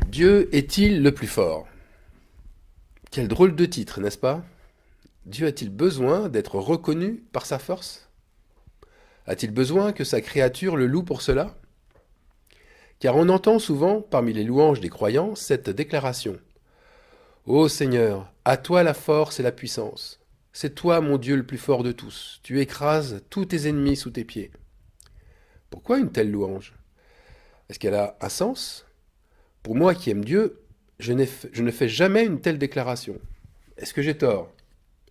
Dieu est-il le plus fort? Quel drôle de titre, n'est-ce pas? Dieu a-t-il besoin d'être reconnu par sa force? A-t-il besoin que sa créature le loue pour cela? Car on entend souvent, parmi les louanges des croyants, cette déclaration. Ô Seigneur, à toi la force et la puissance. C'est toi, mon Dieu, le plus fort de tous. Tu écrases tous tes ennemis sous tes pieds. Pourquoi une telle louange? Est-ce qu'elle a un sens? Pour moi qui aime Dieu, je ne fais jamais une telle déclaration. Est-ce que j'ai tort?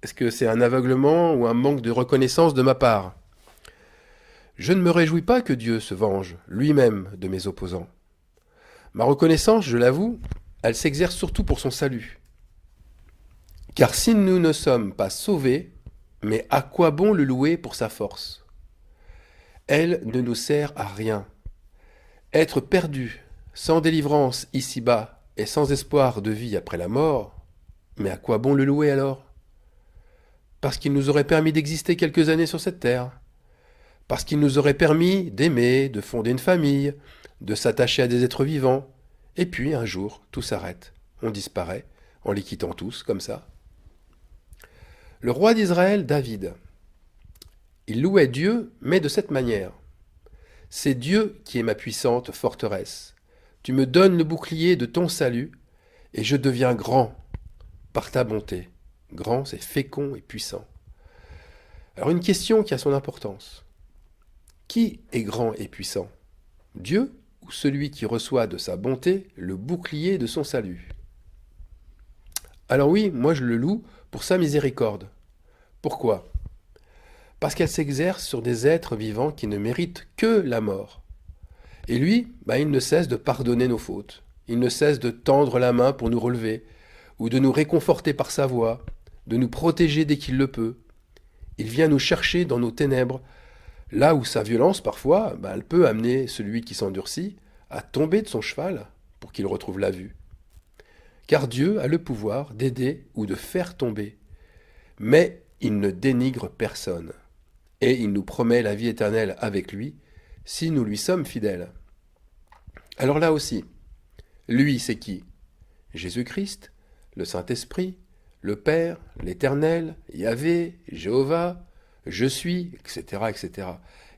Est-ce que c'est un aveuglement ou un manque de reconnaissance de ma part? Je ne me réjouis pas que Dieu se venge lui-même de mes opposants. Ma reconnaissance, je l'avoue, elle s'exerce surtout pour son salut. Car si nous ne sommes pas sauvés, mais à quoi bon le louer pour sa force? Elle ne nous sert à rien. Être perdu, sans délivrance ici-bas et sans espoir de vie après la mort, mais à quoi bon le louer alors? Parce qu'il nous aurait permis d'exister quelques années sur cette terre, parce qu'il nous aurait permis d'aimer, de fonder une famille, de s'attacher à des êtres vivants, et puis un jour tout s'arrête, on disparaît, en les quittant tous comme ça. Le roi d'Israël, David, il louait Dieu, mais de cette manière. C'est Dieu qui est ma puissante forteresse. Tu me donnes le bouclier de ton salut, et je deviens grand par ta bonté. Grand, c'est fécond et puissant. Alors une question qui a son importance. Qui est grand et puissant? Dieu ou celui qui reçoit de sa bonté le bouclier de son salut? Alors oui, moi je le loue pour sa miséricorde. Pourquoi? Parce qu'elle s'exerce sur des êtres vivants qui ne méritent que la mort. Et lui, il ne cesse de pardonner nos fautes. Il ne cesse de tendre la main pour nous relever, ou de nous réconforter par sa voix, de nous protéger dès qu'il le peut. Il vient nous chercher dans nos ténèbres, là où sa violence, parfois, elle peut amener celui qui s'endurcit à tomber de son cheval pour qu'il retrouve la vue. Car Dieu a le pouvoir d'aider ou de faire tomber. Mais il ne dénigre personne. Et il nous promet la vie éternelle avec lui, si nous lui sommes fidèles. Alors là aussi, lui c'est qui? Jésus-Christ, le Saint-Esprit, le Père, l'Éternel, Yahvé, Jéhovah, je suis, etc., etc.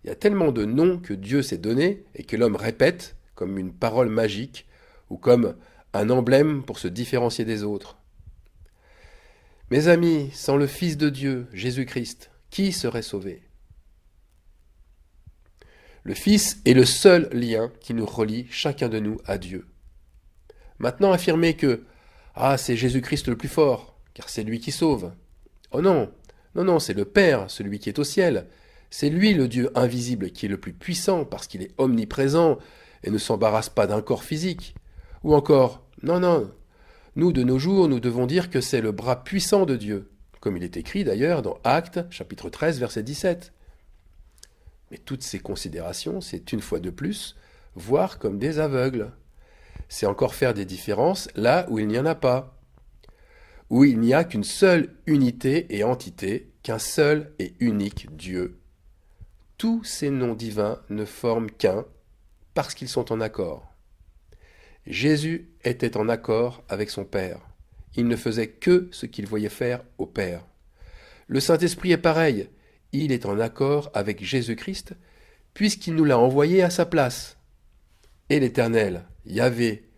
Il y a tellement de noms que Dieu s'est donné et que l'homme répète comme une parole magique ou comme un emblème pour se différencier des autres. Mes amis, sans le Fils de Dieu, Jésus-Christ, qui serait sauvé? Le Fils est le seul lien qui nous relie chacun de nous à Dieu. Maintenant, affirmer que c'est Jésus-Christ le plus fort, car c'est lui qui sauve. Oh non, non, non, c'est le Père, celui qui est au ciel. C'est lui le Dieu invisible qui est le plus puissant parce qu'il est omniprésent et ne s'embarrasse pas d'un corps physique. Ou encore, non, non, nous de nos jours, nous devons dire que c'est le bras puissant de Dieu, comme il est écrit d'ailleurs dans Actes, chapitre 13, verset 17. Mais toutes ces considérations, c'est une fois de plus, voir comme des aveugles. C'est encore faire des différences là où il n'y en a pas. Où il n'y a qu'une seule unité et entité, qu'un seul et unique Dieu. Tous ces noms divins ne forment qu'un, parce qu'ils sont en accord. Jésus était en accord avec son Père. Il ne faisait que ce qu'il voyait faire au Père. Le Saint-Esprit est pareil. Il est en accord avec Jésus-Christ, puisqu'il nous l'a envoyé à sa place. Et l'Éternel, Yahvé,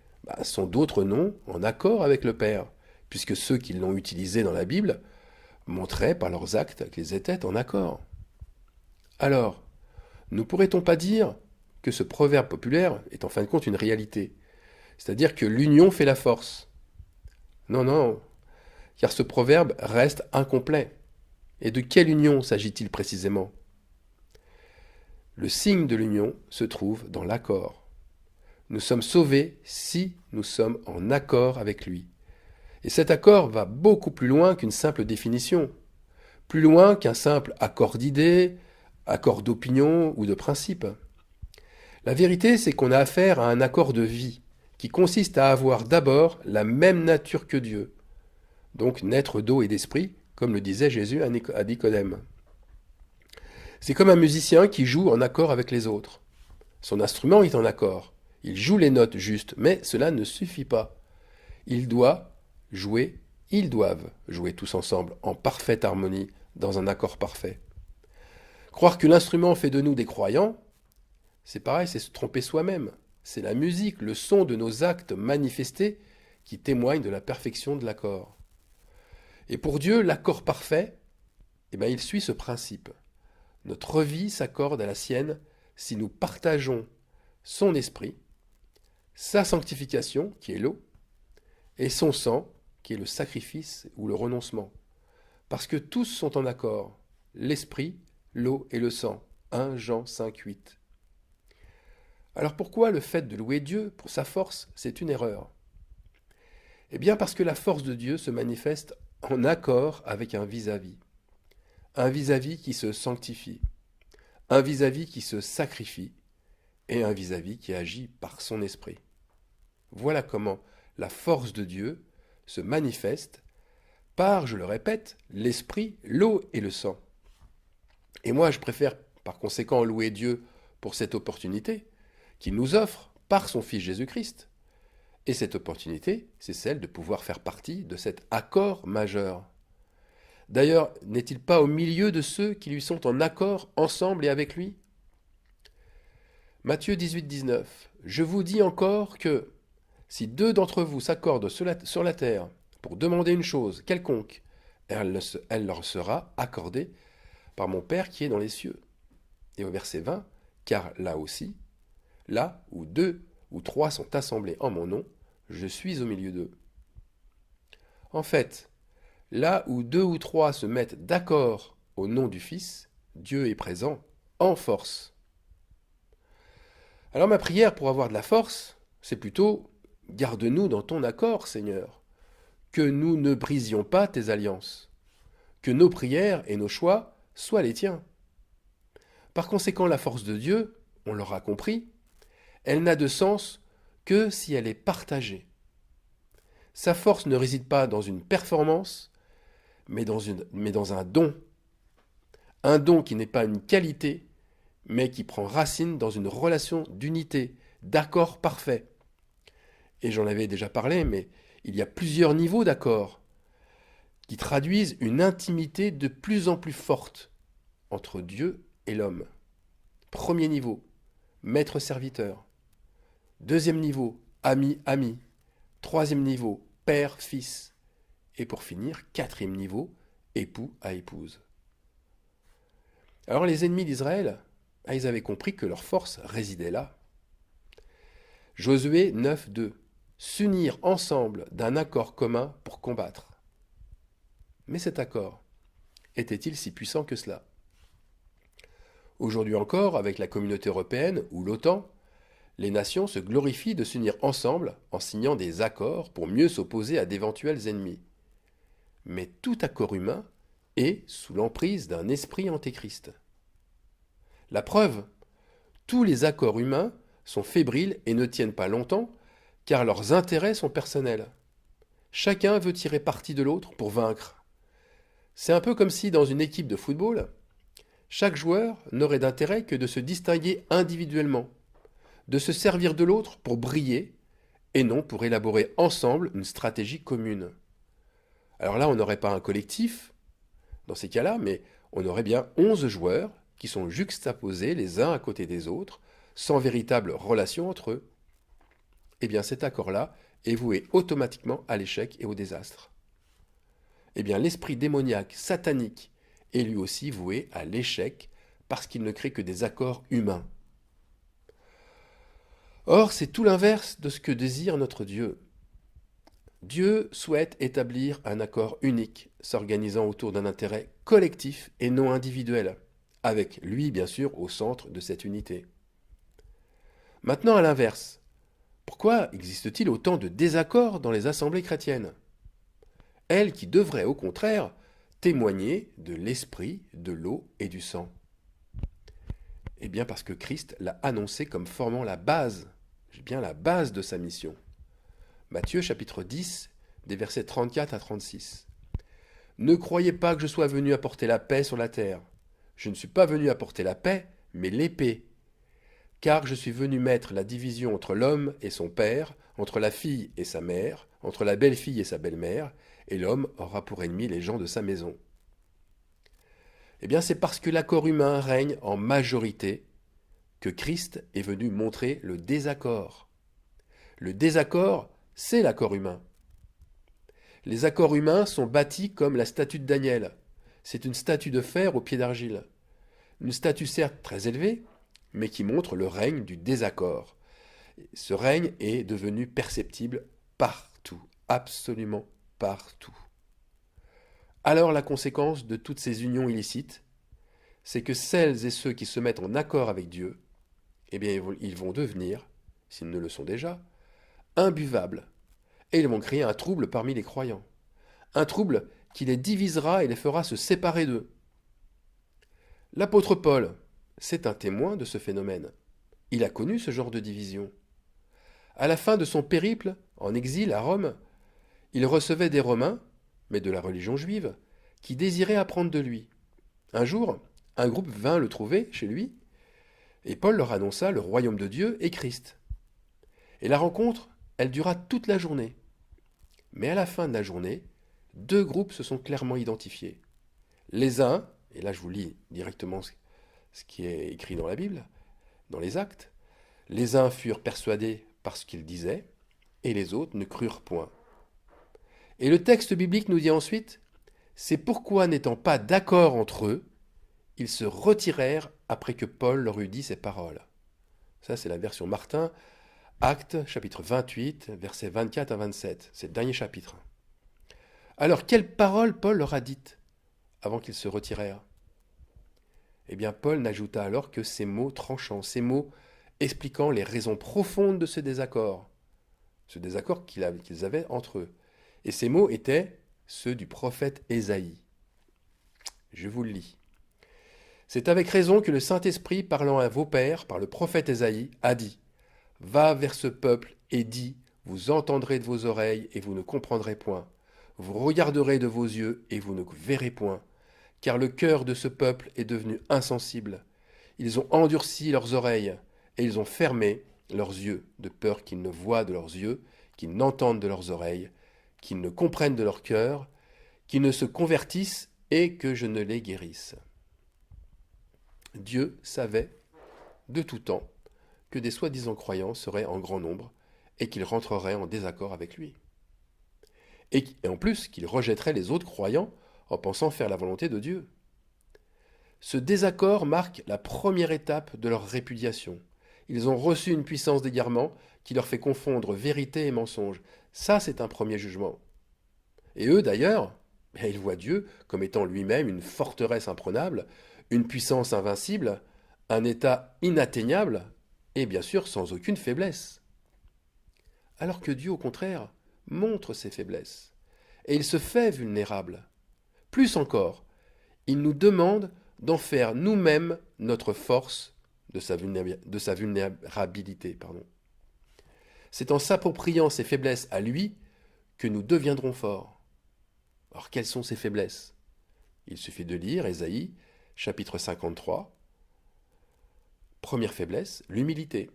sont d'autres noms en accord avec le Père, puisque ceux qui l'ont utilisé dans la Bible montraient par leurs actes qu'ils étaient en accord. Alors, ne pourrait-on pas dire que ce proverbe populaire est en fin de compte une réalité, c'est-à-dire que l'union fait la force? Non, non, car ce proverbe reste incomplet. Et de quelle union s'agit-il précisément? Le signe de l'union se trouve dans l'accord. Nous sommes sauvés si nous sommes en accord avec lui. Et cet accord va beaucoup plus loin qu'une simple définition, plus loin qu'un simple accord d'idées, accord d'opinion ou de principe. La vérité, c'est qu'on a affaire à un accord de vie, qui consiste à avoir d'abord la même nature que Dieu, donc naître d'eau et d'esprit, comme le disait Jésus à Nicodème. C'est comme un musicien qui joue en accord avec les autres. Son instrument est en accord. Il joue les notes justes, mais cela ne suffit pas. Il doit jouer, ils doivent jouer tous ensemble, en parfaite harmonie, dans un accord parfait. Croire que l'instrument fait de nous des croyants, c'est pareil, c'est se tromper soi-même. C'est la musique, le son de nos actes manifestés qui témoignent de la perfection de l'accord. Et pour Dieu, l'accord parfait, il suit ce principe. Notre vie s'accorde à la sienne si nous partageons son esprit, sa sanctification, qui est l'eau, et son sang, qui est le sacrifice ou le renoncement. Parce que tous sont en accord, l'esprit, l'eau et le sang. 1 Jean 5, 8. Alors pourquoi le fait de louer Dieu pour sa force, c'est une erreur? Eh bien parce que la force de Dieu se manifeste en accord avec un vis-à-vis. Un vis-à-vis qui se sanctifie, un vis-à-vis qui se sacrifie, et un vis-à-vis qui agit par son esprit. Voilà comment la force de Dieu se manifeste par, je le répète, l'esprit, l'eau et le sang. Et moi, je préfère par conséquent louer Dieu pour cette opportunité qu'il nous offre par son Fils Jésus-Christ. Et cette opportunité, c'est celle de pouvoir faire partie de cet accord majeur. D'ailleurs, n'est-il pas au milieu de ceux qui lui sont en accord ensemble et avec lui? Matthieu 18, 19. Je vous dis encore que si 2 d'entre vous s'accordent sur la terre pour demander une chose quelconque, elle leur sera accordée par mon Père qui est dans les cieux. Et au verset 20, car là aussi, là où 2 ou 3 sont assemblés en mon nom, je suis au milieu d'eux. En fait, là où 2 ou 3 se mettent d'accord au nom du Fils, Dieu est présent en force. Alors ma prière pour avoir de la force, c'est plutôt « Garde-nous dans ton accord, Seigneur, que nous ne brisions pas tes alliances, que nos prières et nos choix soient les tiens. » Par conséquent, la force de Dieu, on l'aura compris, elle n'a de sens que si elle est partagée. Sa force ne réside pas dans une performance, mais dans un don. Un don qui n'est pas une qualité, mais qui prend racine dans une relation d'unité, d'accord parfait. Et j'en avais déjà parlé, mais il y a plusieurs niveaux d'accord qui traduisent une intimité de plus en plus forte entre Dieu et l'homme. Premier niveau, maître-serviteur. Deuxième niveau, ami-ami. Troisième niveau, père-fils. Et pour finir, quatrième niveau, époux à épouse. Alors les ennemis d'Israël, ils avaient compris que leur force résidait là. Josué 9, 2. S'unir ensemble d'un accord commun pour combattre. Mais cet accord, était-il si puissant que cela? Aujourd'hui encore, avec la communauté européenne ou l'OTAN, les nations se glorifient de s'unir ensemble en signant des accords pour mieux s'opposer à d'éventuels ennemis. Mais tout accord humain est sous l'emprise d'un esprit antéchrist. La preuve, tous les accords humains sont fébriles et ne tiennent pas longtemps, car leurs intérêts sont personnels. Chacun veut tirer parti de l'autre pour vaincre. C'est un peu comme si dans une équipe de football, chaque joueur n'aurait d'intérêt que de se distinguer individuellement, de se servir de l'autre pour briller, et non pour élaborer ensemble une stratégie commune. Alors là, on n'aurait pas un collectif, dans ces cas-là, mais on aurait bien 11 joueurs qui sont juxtaposés les uns à côté des autres, sans véritable relation entre eux. Eh bien cet accord-là est voué automatiquement à l'échec et au désastre. Eh bien l'esprit démoniaque, satanique, est lui aussi voué à l'échec parce qu'il ne crée que des accords humains. Or, c'est tout l'inverse de ce que désire notre Dieu. Dieu souhaite établir un accord unique, s'organisant autour d'un intérêt collectif et non individuel, avec lui, bien sûr, au centre de cette unité. Maintenant, à l'inverse, pourquoi existe-t-il autant de désaccords dans les assemblées chrétiennes? Elles qui devraient, au contraire, témoigner de l'esprit, de l'eau et du sang. Eh bien parce que Christ l'a annoncé comme formant la base de sa mission. Matthieu chapitre 10, des versets 34 à 36. Ne croyez pas que je sois venu apporter la paix sur la terre. Je ne suis pas venu apporter la paix, mais l'épée. Car je suis venu mettre la division entre l'homme et son père, entre la fille et sa mère, entre la belle-fille et sa belle-mère, et l'homme aura pour ennemi les gens de sa maison. Eh bien, c'est parce que l'accord humain règne en majorité que Christ est venu montrer le désaccord. Le désaccord, c'est l'accord humain. Les accords humains sont bâtis comme la statue de Daniel. C'est une statue de fer au pied d'argile. Une statue certes très élevée, mais qui montre le règne du désaccord. Ce règne est devenu perceptible partout, absolument partout. Alors la conséquence de toutes ces unions illicites, c'est que celles et ceux qui se mettent en accord avec Dieu, eh bien ils vont devenir, s'ils ne le sont déjà, imbuvables, et ils vont créer un trouble parmi les croyants. Un trouble qui les divisera et les fera se séparer d'eux. L'apôtre Paul, c'est un témoin de ce phénomène. Il a connu ce genre de division. À la fin de son périple, en exil à Rome, il recevait des Romains, mais de la religion juive, qui désiraient apprendre de lui. Un jour, un groupe vint le trouver chez lui, et Paul leur annonça le royaume de Dieu et Christ. Et la rencontre, elle dura toute la journée. Mais à la fin de la journée, deux groupes se sont clairement identifiés. Les uns, et là je vous lis directement ce qui est écrit dans la Bible, dans les Actes, les uns furent persuadés par ce qu'ils disaient, et les autres ne crurent point. Et le texte biblique nous dit ensuite, c'est pourquoi n'étant pas d'accord entre eux, ils se retirèrent après que Paul leur eut dit ces paroles. Ça c'est la version Martin, Actes chapitre 28, versets 24 à 27, c'est le dernier chapitre. Alors quelles paroles Paul leur a dites avant qu'ils se retirèrent? Eh bien Paul n'ajouta alors que ces mots tranchants, ces mots expliquant les raisons profondes de ce désaccord qu'ils avaient entre eux. Et ces mots étaient ceux du prophète Ésaïe. Je vous le lis. C'est avec raison que le Saint-Esprit, parlant à vos pères par le prophète Ésaïe, a dit « Va vers ce peuple et dis, vous entendrez de vos oreilles et vous ne comprendrez point. Vous regarderez de vos yeux et vous ne verrez point. Car le cœur de ce peuple est devenu insensible. Ils ont endurci leurs oreilles et ils ont fermé leurs yeux, de peur qu'ils ne voient de leurs yeux, qu'ils n'entendent de leurs oreilles, qu'ils ne comprennent de leur cœur, qu'ils ne se convertissent et que je ne les guérisse. » Dieu savait, de tout temps, que des soi-disant croyants seraient en grand nombre et qu'ils rentreraient en désaccord avec lui. Et en plus, qu'ils rejetteraient les autres croyants en pensant faire la volonté de Dieu. Ce désaccord marque la première étape de leur répudiation. Ils ont reçu une puissance d'égarement qui leur fait confondre vérité et mensonge. Ça, c'est un premier jugement. Et eux, d'ailleurs, ils voient Dieu comme étant lui-même une forteresse imprenable, une puissance invincible, un état inatteignable, et bien sûr sans aucune faiblesse. Alors que Dieu, au contraire, montre ses faiblesses, et il se fait vulnérable. Plus encore, il nous demande d'en faire nous-mêmes notre force de sa vulnérabilité. C'est en s'appropriant ses faiblesses à lui que nous deviendrons forts. Alors quelles sont ces faiblesses? Il suffit de lire Ésaïe, chapitre 53. Première faiblesse, l'humilité.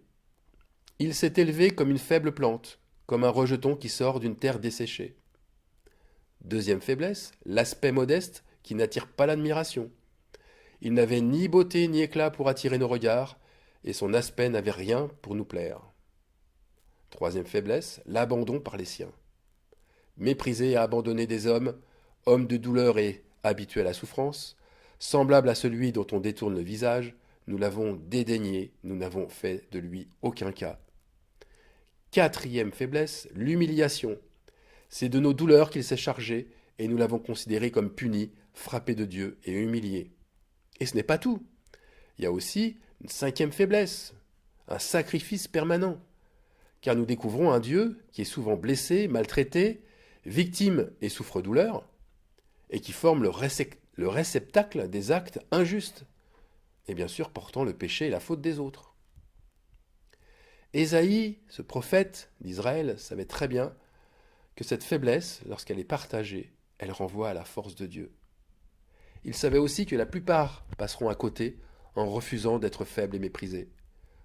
Il s'est élevé comme une faible plante, comme un rejeton qui sort d'une terre desséchée. Deuxième faiblesse, l'aspect modeste qui n'attire pas l'admiration. Il n'avait ni beauté ni éclat pour attirer nos regards, et son aspect n'avait rien pour nous plaire. Troisième faiblesse, l'abandon par les siens. Méprisé et abandonné des hommes, homme de douleur et habitué à la souffrance, semblable à celui dont on détourne le visage, nous l'avons dédaigné, nous n'avons fait de lui aucun cas. Quatrième faiblesse, l'humiliation. C'est de nos douleurs qu'il s'est chargé, et nous l'avons considéré comme puni, frappé de Dieu et humilié. Et ce n'est pas tout. Il y a aussi une cinquième faiblesse, un sacrifice permanent. Car nous découvrons un Dieu qui est souvent blessé, maltraité, victime et souffre-douleur, et qui forme le réceptacle des actes injustes, et bien sûr portant le péché et la faute des autres. Ésaïe, ce prophète d'Israël, savait très bien que cette faiblesse, lorsqu'elle est partagée, elle renvoie à la force de Dieu. Il savait aussi que la plupart passeront à côté en refusant d'être faibles et méprisés.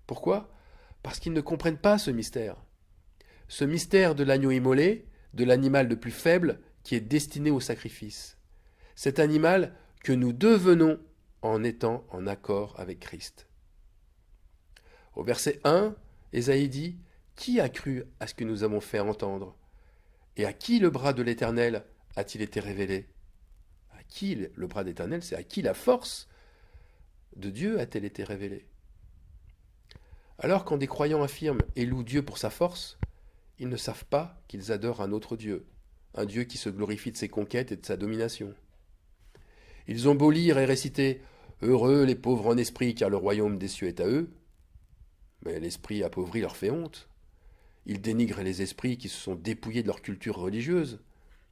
Pourquoi? Parce qu'ils ne comprennent pas ce mystère. Ce mystère de l'agneau immolé, de l'animal le plus faible qui est destiné au sacrifice. Cet animal que nous devenons en étant en accord avec Christ. Au verset 1, Ésaïe dit: Qui a cru à ce que nous avons fait entendre? Et à qui le bras de l'Éternel a-t-il été révélé? À qui le bras d'Éternel, c'est à qui la force de Dieu a-t-elle été révélée? Alors quand des croyants affirment et louent Dieu pour sa force, ils ne savent pas qu'ils adorent un autre Dieu, un Dieu qui se glorifie de ses conquêtes et de sa domination. Ils ont beau lire et réciter Heureux les pauvres en esprit, car le royaume des cieux est à eux, mais l'esprit appauvri leur fait honte. Ils dénigrent les esprits qui se sont dépouillés de leur culture religieuse,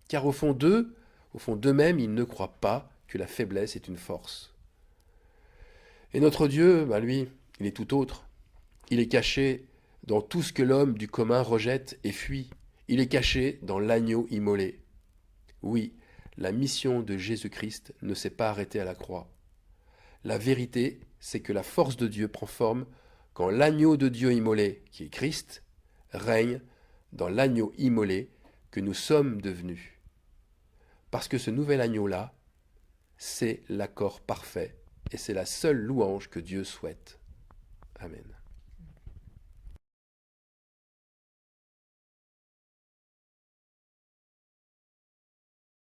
car au fond d'eux-mêmes, ils ne croient pas que la faiblesse est une force. Et notre Dieu, lui, il est tout autre. Il est caché dans tout ce que l'homme du commun rejette et fuit. Il est caché dans l'agneau immolé. Oui, la mission de Jésus-Christ ne s'est pas arrêtée à la croix. La vérité, c'est que la force de Dieu prend forme quand l'agneau de Dieu immolé, qui est Christ, règne dans l'agneau immolé que nous sommes devenus. Parce que ce nouvel agneau-là, c'est l'accord parfait et c'est la seule louange que Dieu souhaite. Amen.